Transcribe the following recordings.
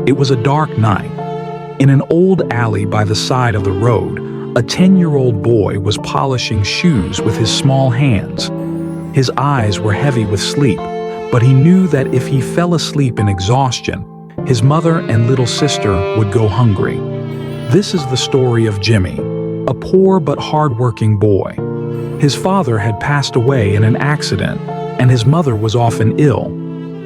It was a dark night. In an old alley by the side of the road, a 10-year-old boy was polishing shoes with his small hands. His eyes were heavy with sleep, but he knew that if he fell asleep in exhaustion, his mother and little sister would go hungry. This is the story of Jimmy, a poor but hard-working boy. His father had passed away in an accident, and his mother was often ill.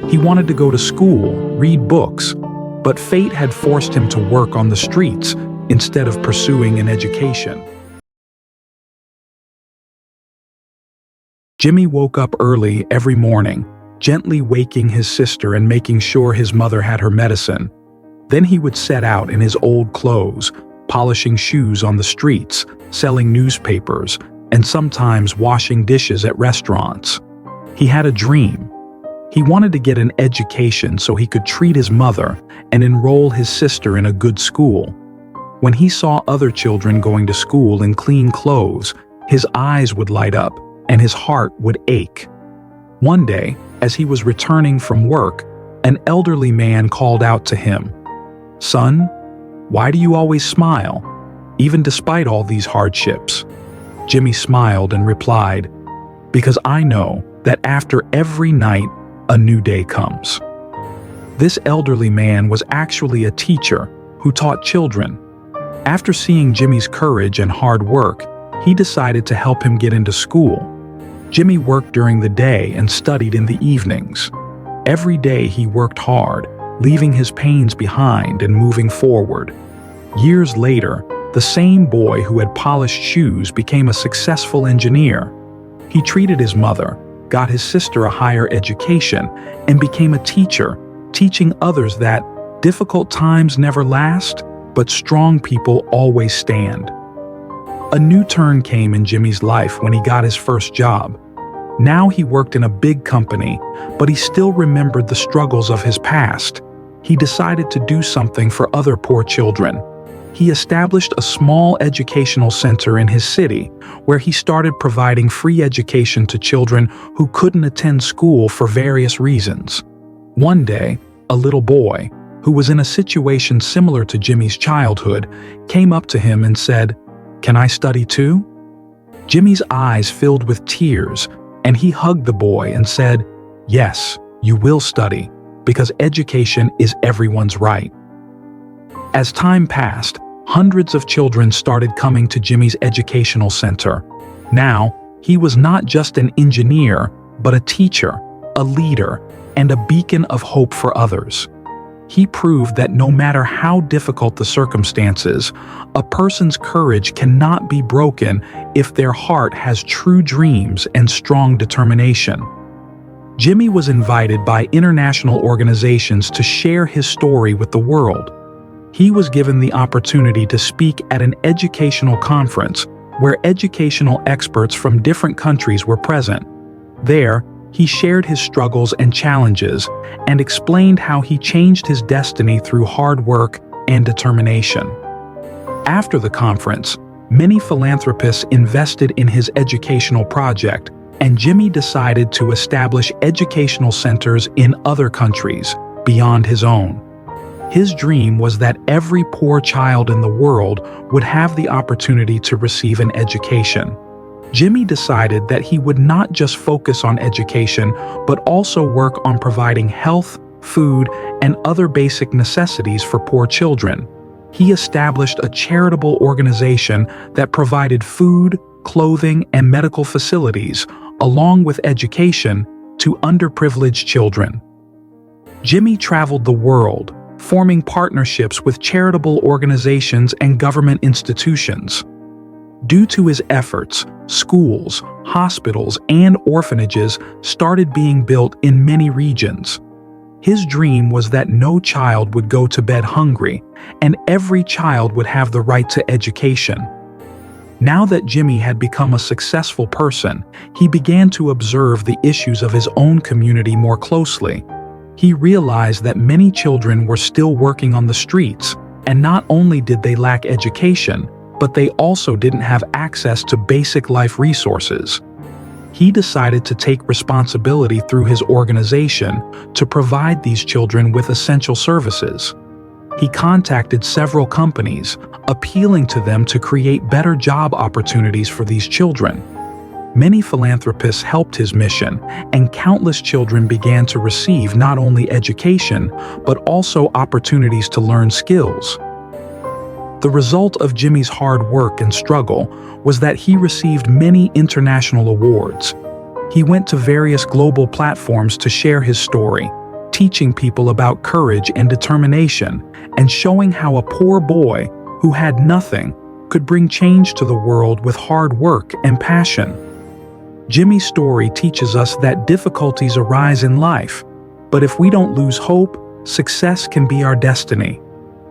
He wanted to go to school, read books, but fate had forced him to work on the streets instead of pursuing an education. Jimmy woke up early every morning, gently waking his sister and making sure his mother had her medicine. Then he would set out in his old clothes, polishing shoes on the streets, selling newspapers, and sometimes washing dishes at restaurants. He had a dream. He wanted to get an education so he could treat his mother and enroll his sister in a good school. When he saw other children going to school in clean clothes, his eyes would light up and his heart would ache. One day, as he was returning from work, an elderly man called out to him, "Son, why do you always smile, even despite all these hardships?" Jimmy smiled and replied, "Because I know that after every night, a new day comes." This elderly man was actually a teacher who taught children. After seeing Jimmy's courage and hard work, he decided to help him get into school. Jimmy worked during the day and studied in the evenings. Every day he worked hard, leaving his pains behind and moving forward. Years later, the same boy who had polished shoes became a successful engineer. He treated his mother, got his sister a higher education, and became a teacher, teaching others that difficult times never last, but strong people always stand. A new turn came in Jimmy's life when he got his first job. Now he worked in a big company, but he still remembered the struggles of his past. He decided to do something for other poor children. He established a small educational center in his city, where he started providing free education to children who couldn't attend school for various reasons. One day, a little boy, who was in a situation similar to Jimmy's childhood, came up to him and said, "Can I study too?" Jimmy's eyes filled with tears, and he hugged the boy and said, "Yes, you will study, because education is everyone's right." As time passed, hundreds of children started coming to Jimmy's educational center. Now, he was not just an engineer, but a teacher, a leader, and a beacon of hope for others. He proved that no matter how difficult the circumstances, a person's courage cannot be broken if their heart has true dreams and strong determination. Jimmy was invited by international organizations to share his story with the world. He was given the opportunity to speak at an educational conference where educational experts from different countries were present. There, he shared his struggles and challenges and explained how he changed his destiny through hard work and determination. After the conference, many philanthropists invested in his educational project, and Jimmy decided to establish educational centers in other countries beyond his own. His dream was that every poor child in the world would have the opportunity to receive an education. Jimmy decided that he would not just focus on education, but also work on providing health, food, and other basic necessities for poor children. He established a charitable organization that provided food, clothing, and medical facilities, along with education, to underprivileged children. Jimmy traveled the world, forming partnerships with charitable organizations and government institutions. Due to his efforts, schools, hospitals, and orphanages started being built in many regions. His dream was that no child would go to bed hungry, and every child would have the right to education. Now that Jimmy had become a successful person, he began to observe the issues of his own community more closely. He realized that many children were still working on the streets, and not only did they lack education, but they also didn't have access to basic life resources. He decided to take responsibility through his organization to provide these children with essential services. He contacted several companies, appealing to them to create better job opportunities for these children. Many philanthropists helped his mission, and countless children began to receive not only education, but also opportunities to learn skills. The result of Jimmy's hard work and struggle was that he received many international awards. He went to various global platforms to share his story, teaching people about courage and determination, and showing how a poor boy who had nothing could bring change to the world with hard work and passion. Jimmy's story teaches us that difficulties arise in life, but if we don't lose hope, success can be our destiny.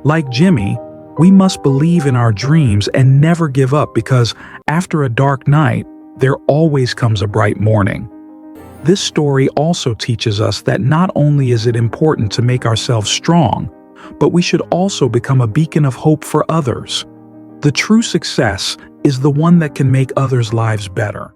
Like Jimmy, we must believe in our dreams and never give up, because after a dark night, there always comes a bright morning. This story also teaches us that not only is it important to make ourselves strong, but we should also become a beacon of hope for others. The true success is the one that can make others' lives better.